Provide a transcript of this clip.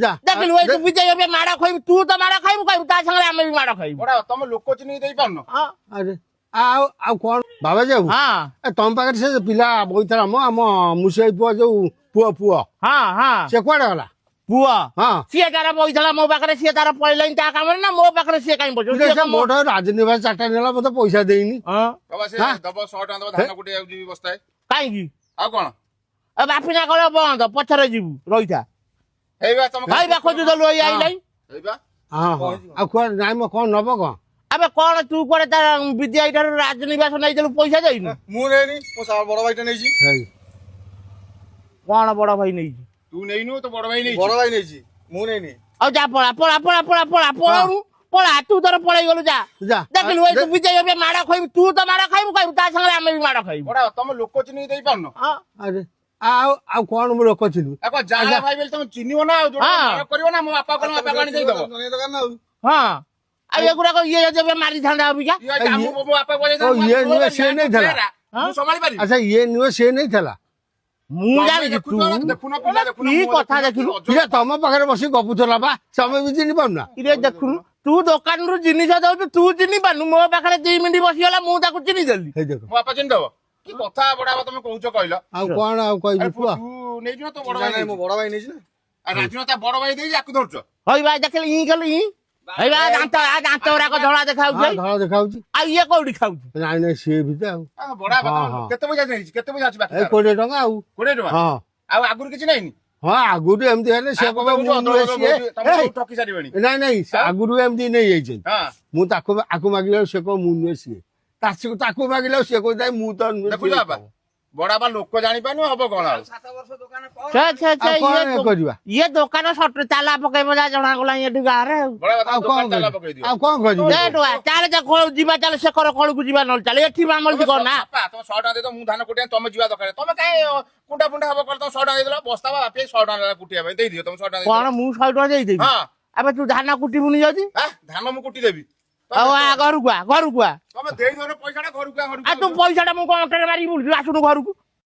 जा ଦେଖିଲୁ ଏଇ ତୁ ବିଜୟ ଏବେ ମାଡ଼ ଖାଇବୁ ତୁ ତ ମାଡ଼ ଖାଇବୁ କହିବୁ ତା ସାଙ୍ଗରେ ଆମେ ବି ମାଡ଼ ଖାଇବୁ ବଡ ତମ ଲୋକ ଚିହ୍ନି ଦେଇ ପାରୁନ ଆରେ ଆଉ କଣ ବାବା ଯାଉ ହଁ ତମ ପାଖରେ ସେ ପିଲା ବଇଥିଲା ମ ଆମ ମୁସେଇ ପୁଅ ଯୋଉ ପୁଅ ହଁ ହଁ ସେ କୁଆଡେ ଗଲା ପୁଅ ହଁ ସିଏ ତାର ବଇଥିଲା ମୋ ପାଖରେ ସିଏ ତାର ପଳେଇଲାଣି ତା କାମରେ ନା ମୋ ପାଖରେ ସିଏ କାଇଁ ବସିବ ସେ ମୋଟ ରାଜନିବାସ ଚାରିଟା ନେଲା ମତେ ପଇସା ଦେଇନି ବାବା ସେ ଦବ 100 ଟଙ୍କା ଦବ ଧାନ କୁଟି ଯିବି ବସ୍ତାଏ କାହିଁକି ଆଉ କଣ ବାପିନା କଳ ବନ୍ଦ ପଛରେ ଯିବୁ ରହିଥା ହେଇବା ତମ ଖାଇବା ଖୋଜୁଦେଲୁ ଏଇ ଆଇଲାଇ ହେଇବା ହଁ ଆଉ କୁଆଡେ ନାଇଁ ମ କଣ ନବ କଣ ଆବେ କଣ ତୁ କୁଆଡେ ତା ବିଦ୍ୟା ଠାରୁ ରାଜନିବାସ ନେଇଦେଲୁ ପଇସା ଦେଇନୁ ମୁଁ ନେଇନି ମୋ ବଡ ଭାଇଟା ନେଇଛି କଣ ବଡ ଭାଇ ନେଇଛି ତୁ ନେଇନୁ ତ ବଡ ଭାଇ ନେଇଛି ବଡ ଭାଇ ନେଇଛି ମୁଁ ନେଇନି ଆଉ ଯା ପଳା ପଳା ତୁ ତୋର ପଳେଇ ଗଲୁ ଯା ଦେଖିଲୁ ଏଇ ତୁ ବିଜୟ ଏବେ ମାଡ଼ ଖାଇବୁ ତୁ ତ ମାଡ଼ ଖାଇବୁ କହିବୁ ତା ସାଙ୍ଗରେ ଆମେ ବି ମାଡ଼ ଖାଇବୁ ବଡ ତମ ଲୋକ ଚିହ୍ନି ଦେଇ ପାରୁନ ଆରେ ଆଉ କଣ ମୁଁ ରଖିଥିଲୁ ଆଉ ଯାହା ଭାଇ ବୋଲି ତମେ ଚିହ୍ନିବ ନା ଆଉ ଯୋଉଟା ମାଡ଼ କରିବ ନା ମୋ ବାପା କଣ ବାପା ଆଣି ଦେଇଦବ ହଁ ଆଉ ଏଗୁଡାକ ଇଏ ଯେବେ ମାରିଥାନ୍ତା ଅବିକା ମୋ ବାପା ଇଏ ନୁହେଁ ସେ ନେଇଥିଲା ମୁଁ ସମ୍ଭାଳି ପାରିବି ଆଚ୍ଛା ଇଏ ନୁହେଁ ସେ ନେଇଥିଲା ମୁଁ ଜାଣିଛି ତୁ ଦେଖୁନ ପିଲା ଦେଖୁନ କି କଥା ଦେଖିଲୁ ଇଏ ତମ ପାଖରେ ବସି ଗପୁଥିଲା ବା ତମେ ବି ଚିହ୍ନି ପାରୁନା ଇରେ ଦେଖୁନୁ ତୁ ଦୋକାନରୁ ଜିନିଷ ଦଉଛୁ ତୁ ଚିହ୍ନି ପାରୁନୁ ମୋ ପାଖରେ 2 ମିନିଟ୍ ବସିଗଲା ମୁଁ ତାକୁ ଚିହ୍ନି ଦେଲି ହେଇ ଦେଖ ମୋ ବାପା ଚିହ୍ନି ଦବ କି କଥା ବଡ ତମେ କହୁଛ କହିଲ ଆଉ କଣ ଆଉ କହିବି କୁହ ତୁ ନେଇଛୁ ନା ତୋ ବଡ ଭାଇ ମୋ ବଡ ଭାଇ ନେଇଛି ନା ରାଜୁ ତା ବଡ ଭାଇ ଦେଇଛି ଆକୁ ଧରୁଛ ହଇ ଭାଇ ଦେଖିଲି ଇ କଲୁ ଇ ହଇ ବା ଦାନ୍ତ ଗୁଡାକ ଧଳା ଦେଖାଉଛି ଧଳା ଦେଖାଉଛି ଆଉ ଇଏ କୋଉଠି ଖାଉଛି ନାଇଁ ସିଏ ବି ତ ଆଉ ବଡ କେତେ ପଇସା ନେଇଛି କେତେ ପଇସା ଅଛି 20 ଟଙ୍କା ଆଉ 20 ଟଙ୍କା ହଁ ଆଉ ଆଗରୁ କିଛି ନେଇନି ହଁ ଆଗରୁ ଏମିତି ହେଲେ ସେ କହିବ ମୁଁ ନୁହେଁ ସିଏ ଠକି ସାରିବେଣି ନାଇଁ ଆଗରୁ ଏମିତି ନେଇଯାଇଛନ୍ତି ମୁଁ ତାକୁ ଆକୁ ମାଗିଲା ସେ କହିବ ମୁଁ ନୁହେଁ ସିଏ ତାକୁ ମାଗିଲା ସିଏ କହୁଥାଏ ମୁଁ ତ ଦେଖୁଛ ବାପା ବଡ ବାପା ଲୋକ ଜାଣିପାରୁନୁ ହବ କଣ ଆଉ 7 ବର୍ଷ ଦୋକାନ କରିବା ଇଏ ଦୋକାନ ତାଲା ପକେଇବ ଯାହା ଜଣାଗଲା ଏଠି ଗାଁରେ ଆଉ କଣ କରିବା ଚାଲେ ଯିବା ଚାଲେ ସେ କର କଳକୁ ଯିବା ନହେଲେ ଚାଲେ ଏଠି ଆମର କର ନା ତମ 100 ଟଙ୍କା ଦେଇଦ ମୁଁ ଧାନ କୁଟିଆ ତମେ ଯିବା ଦରକାର ତମେ କାଇଁ କୁଣ୍ଡା ଫୁଣ୍ଡା ହବ କର ତମ 100 ଟଙ୍କା ଦେଇଦେଲ ବସ୍ତା ବାପା 100 ଟଙ୍କା କୁଟିବା ପାଇଁ ଦେଇଦିଅ ତମ 100 ଟଙ୍କା କଣ ମୁଁ 100 ଟଙ୍କା ଦେଇଦେବି ହଁ ଆବେ ତୁ ଧାନ କୁଟିବୁନି ଯଦି ଧାନ ମୁଁ କୁଟି ଦେବି ଆଉ ଘରକୁ ଆ ତମେ ଦେଇଦର ପଇସାଟା ଘରକୁ ତୁ ପଇସାଟା ମୁଁ କଣ ମାରିକି ବୁଲୁଛୁ ଆସୁନୁ ଘରକୁ